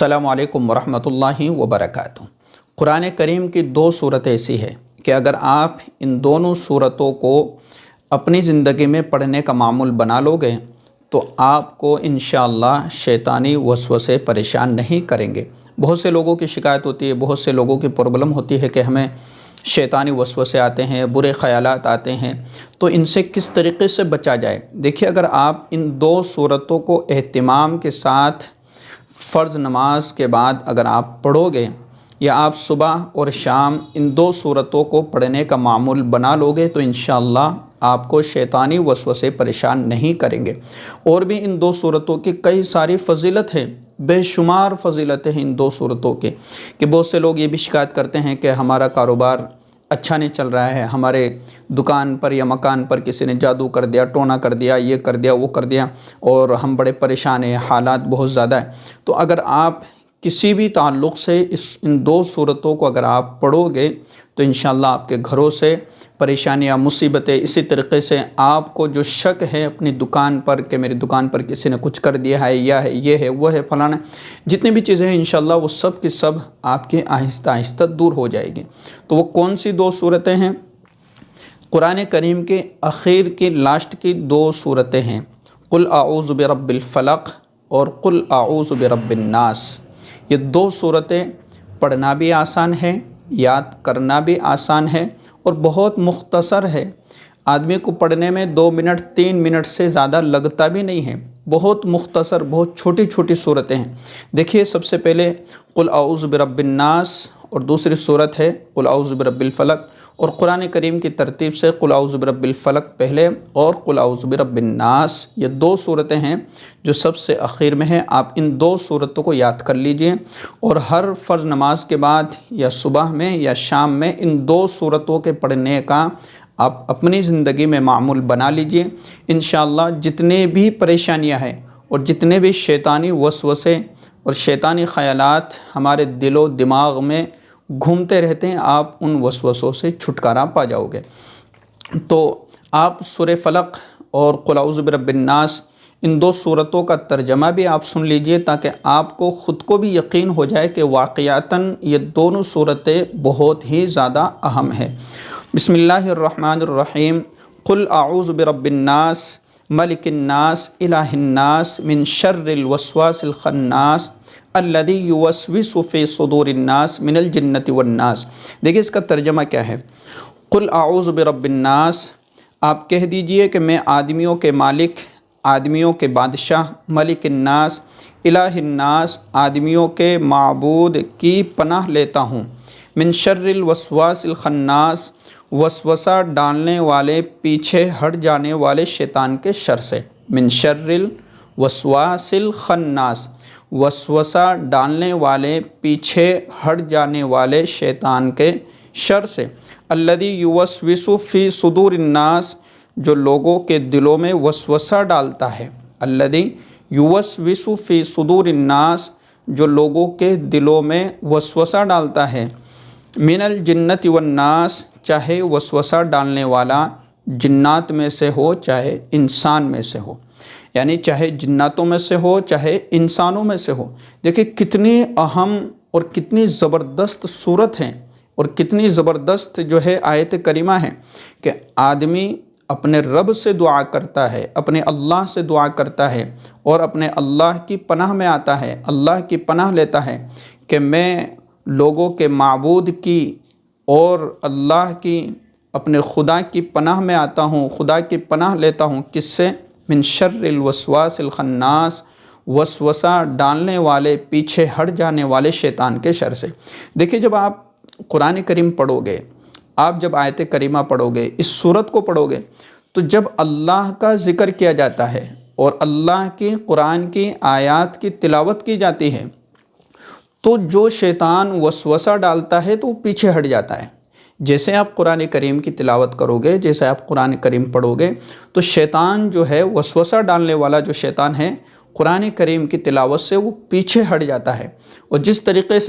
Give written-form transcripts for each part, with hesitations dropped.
السلام علیکم ورحمۃ اللہ وبرکاتہ۔ قرآن کریم کی دو صورتیں ایسی ہے کہ اگر آپ ان دونوں صورتوں کو اپنی زندگی میں پڑھنے کا معمول بنا لو گے تو آپ کو انشاءاللہ شیطانی وسوسے پریشان نہیں کریں گے۔ بہت سے لوگوں کی شکایت ہوتی ہے، بہت سے لوگوں کی پرابلم ہوتی ہے کہ ہمیں شیطانی وسوسے آتے ہیں، برے خیالات آتے ہیں، تو ان سے کس طریقے سے بچا جائے۔ دیکھیے، اگر آپ ان دو صورتوں کو اہتمام کے ساتھ فرض نماز کے بعد اگر آپ پڑھو گے یا آپ صبح اور شام ان دو صورتوں کو پڑھنے کا معمول بنا لو گے تو انشاءاللہ آپ کو شیطانی وسوسے پریشان نہیں کریں گے۔ اور بھی ان دو صورتوں کی کئی ساری فضیلت ہیں، بے شمار فضیلتیں ہیں ان دو صورتوں کے، کہ بہت سے لوگ یہ بھی شکایت کرتے ہیں کہ ہمارا کاروبار اچھا نہیں چل رہا ہے، ہمارے دکان پر یا مکان پر کسی نے جادو کر دیا، ٹونا کر دیا، یہ کر دیا، وہ کر دیا، اور ہم بڑے پریشان ہیں، حالات بہت زیادہ ہیں۔ تو اگر آپ کسی بھی تعلق سے ان دو صورتوں کو اگر آپ پڑھو گے تو انشاءاللہ آپ کے گھروں سے پریشانیاں، مصیبتیں، اسی طریقے سے آپ کو جو شک ہے اپنی دکان پر کہ میری دکان پر کسی نے کچھ کر دیا ہے، یا ہے، یہ ہے، وہ ہے، فلانا، جتنی بھی چیزیں ہیں انشاءاللہ وہ سب کی سب آپ کے آہستہ آہستہ دور ہو جائے گی۔ تو وہ کون سی دو صورتیں ہیں؟ قرآن کریم کے اخیر کی لاسٹ کی دو صورتیں ہیں، قل اعوذ برب الفلق اور قل اعوذ برب الناس۔ یہ دو صورتیں پڑھنا بھی آسان ہے، یاد کرنا بھی آسان ہے، اور بہت مختصر ہے۔ آدمی کو پڑھنے میں 2 منٹ 3 منٹ سے زیادہ لگتا بھی نہیں ہے، بہت مختصر، بہت چھوٹی چھوٹی صورتیں ہیں۔ دیکھیے، سب سے پہلے قل اعوذ برب الناس اور دوسری صورت ہے قل اعوذ برب الفلق، اور قرآن کریم کی ترتیب سے قل اعوذ برب الفلق پہلے اور قل اعوذ برب الناس، یہ دو صورتیں ہیں جو سب سے اخیر میں ہیں۔ آپ ان دو صورتوں کو یاد کر لیجئے اور ہر فرض نماز کے بعد یا صبح میں یا شام میں ان دو صورتوں کے پڑھنے کا آپ اپنی زندگی میں معمول بنا لیجئے۔ انشاءاللہ جتنے بھی پریشانیاں ہیں اور جتنے بھی شیطانی وسوسے اور شیطانی خیالات ہمارے دل و دماغ میں گھومتے رہتے ہیں، آپ ان وسوسوں سے چھٹکارا پا جاؤ گے۔ تو آپ سورہ فلق اور قل اعوذ برب الناس ان دو صورتوں کا ترجمہ بھی آپ سن لیجئے تاکہ آپ کو خود کو بھی یقین ہو جائے کہ واقعتاً یہ دونوں صورتیں بہت ہی زیادہ اہم ہیں۔ بسم اللہ الرحمن الرحیم۔ قل اعوذ برب الناس ملک الناس الہ الناس من شر الوسواس الخناس الذی یوسوس فی صدور الناس من الجنۃ والناس۔ دیکھیں اس کا ترجمہ کیا ہے۔ قل اعوذ برب الناس، آپ کہہ دیجئے کہ میں آدمیوں کے مالک، آدمیوں کے بادشاہ، ملک الناس، الہ الناس، آدمیوں کے معبود کی پناہ لیتا ہوں، من شر الوسواس الخناس، وسوسہ ڈالنے والے، پیچھے ہٹ جانے والے شیطان کے شر سے۔ من شر الوسواس الخناس، وسوسہ ڈالنے والے، پیچھے ہٹ جانے والے شیطان کے شر سے۔ الذی یوسوس فی صدور الناس، جو لوگوں کے دلوں میں وسوسہ ڈالتا ہے۔ الذی یوسوس فی صدور الناس، جو لوگوں کے دلوں میں وسوسہ ڈالتا ہے۔ من الجنۃ والناس، چاہے وسوسہ ڈالنے والا جنات میں سے ہو چاہے انسان میں سے ہو، یعنی چاہے جناتوں میں سے ہو چاہے انسانوں میں سے ہو۔ دیکھیں کتنی اہم اور کتنی زبردست صورت ہیں اور کتنی زبردست جو ہے آیت کریمہ ہے کہ آدمی اپنے رب سے دعا کرتا ہے، اپنے اللہ سے دعا کرتا ہے اور اپنے اللہ کی پناہ میں آتا ہے، اللہ کی پناہ لیتا ہے کہ میں لوگوں کے معبود کی اور اللہ کی، اپنے خدا کی پناہ میں آتا ہوں، خدا کی پناہ لیتا ہوں، کس سے؟ من شر الوسواس الخناس، وسوسہ ڈالنے والے، پیچھے ہٹ جانے والے شیطان کے شر سے۔ دیکھیں جب آپ قرآن کریم پڑھو گے، آپ جب آیت کریمہ پڑھو گے، اس صورت کو پڑھو گے، تو جب اللہ کا ذکر کیا جاتا ہے اور اللہ کی قرآن کی آیات کی تلاوت کی جاتی ہے تو جو شیطان وسوسہ ڈالتا ہے تو وہ پیچھے ہٹ جاتا ہے۔ جیسے آپ قرآن کریم کی تلاوت کرو گے، جیسے آپ قرآن کریم پڑھو گے تو شیطان جو ہے، وسوسہ ڈالنے والا جو شیطان ہے، قرآن کریم کی تلاوت سے وہ پیچھے ہٹ جاتا ہے۔ اور جس طریقے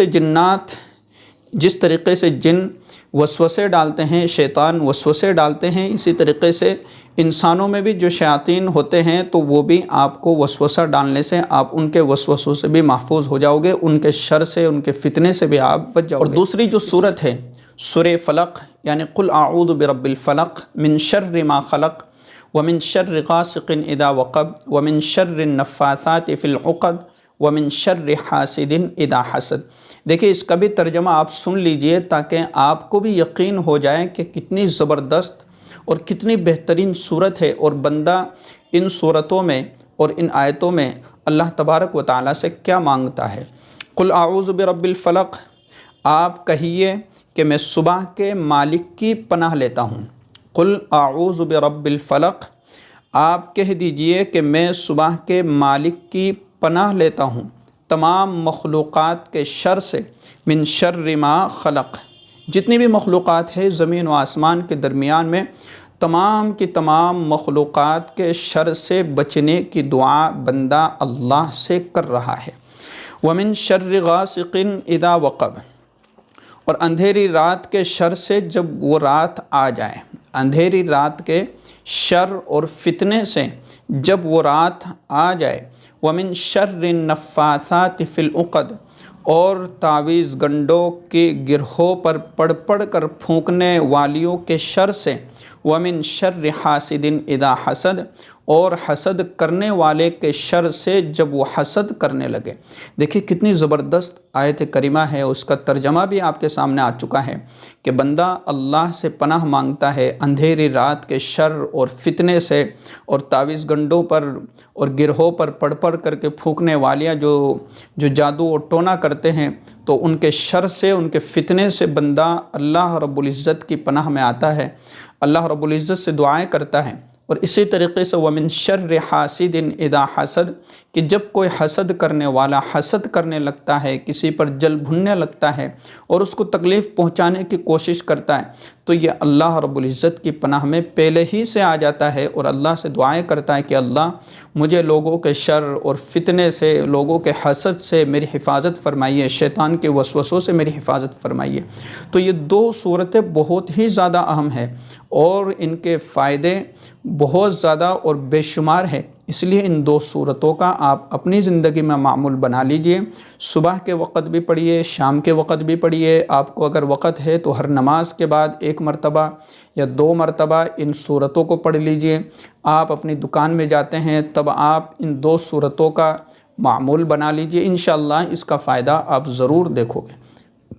سے جن وسوسے ڈالتے ہیں، شیطان وسوسے ڈالتے ہیں، اسی طریقے سے انسانوں میں بھی جو شیاطین ہوتے ہیں تو وہ بھی آپ کو وسوسہ ڈالنے سے آپ ان کے وسوسوں سے بھی محفوظ ہو جاؤ گے، ان کے شر سے، ان کے فتنے سے بھی آپ بچ جاؤ گے۔ اور دوسری جو صورت ہے سورہ فلق، یعنی قل اعوذ برب الفلق من شر ما خلق ومن شر غاسق اذا وقب ومن شر النفاثات فی العقد ومن شر حاسد اذا حسد۔ دیکھیں اس کا بھی ترجمہ آپ سن لیجئے تاکہ آپ کو بھی یقین ہو جائے کہ کتنی زبردست اور کتنی بہترین صورت ہے، اور بندہ ان صورتوں میں اور ان آیتوں میں اللہ تبارک و تعالیٰ سے کیا مانگتا ہے۔ قل اعوذ برب الفلق، آپ کہیے کہ میں صبح کے مالک کی پناہ لیتا ہوں۔ قل اعوذ برب الفلق، آپ کہہ دیجئے کہ میں صبح کے مالک کی پناہ لیتا ہوں تمام مخلوقات کے شر سے، من شر ما خلق، جتنی بھی مخلوقات ہے زمین و آسمان کے درمیان میں، تمام کی تمام مخلوقات کے شر سے بچنے کی دعا بندہ اللہ سے کر رہا ہے۔ ومن شر غاسق اذا وقب، اور اندھیری رات کے شر سے جب وہ رات آ جائے، اندھیری رات کے شر اور فتنے سے جب وہ رات آ جائے۔ ومن شر النفاثات فی العقد، اور تعویذ گنڈوں کے گرہوں پر پڑھ پڑھ کر پھونکنے والیوں کے شر سے۔ ومن شر حاسد اذا حسد، اور حسد کرنے والے کے شر سے جب وہ حسد کرنے لگے۔ دیکھیے کتنی زبردست آیت کریمہ ہے، اس کا ترجمہ بھی آپ کے سامنے آ چکا ہے کہ بندہ اللہ سے پناہ مانگتا ہے اندھیری رات کے شر اور فتنے سے، اور تعویذ گنڈوں پر اور گرہوں پر پڑھ پڑھ کر کے پھونکنے والیاں جو جادو اور ٹونا کرتے ہیں، تو ان کے شر سے، ان کے فتنے سے بندہ اللہ رب العزت کی پناہ میں آتا ہے، اللہ رب العزت سے دعائیں کرتا ہے۔ اور اسی طریقے سے ومن شر حاسد اذا حسد، کہ جب کوئی حسد کرنے والا حسد کرنے لگتا ہے، کسی پر جل بھننے لگتا ہے اور اس کو تکلیف پہنچانے کی کوشش کرتا ہے، تو یہ اللہ رب العزت کی پناہ میں پہلے ہی سے آ جاتا ہے اور اللہ سے دعائیں کرتا ہے کہ اللہ مجھے لوگوں کے شر اور فتنے سے، لوگوں کے حسد سے میری حفاظت فرمائیے، شیطان کے وسوسوں سے میری حفاظت فرمائیے۔ تو یہ دو صورتیں بہت ہی زیادہ اہم ہیں اور ان کے فائدے بہت زیادہ اور بے شمار ہے، اس لیے ان دو صورتوں کا آپ اپنی زندگی میں معمول بنا لیجئے۔ صبح کے وقت بھی پڑھیے، شام کے وقت بھی پڑھیے، آپ کو اگر وقت ہے تو ہر نماز کے بعد 1 مرتبہ یا 2 مرتبہ ان صورتوں کو پڑھ لیجئے۔ آپ اپنی دکان میں جاتے ہیں تب آپ ان 2 صورتوں کا معمول بنا لیجئے، انشاءاللہ اس کا فائدہ آپ ضرور دیکھو گے۔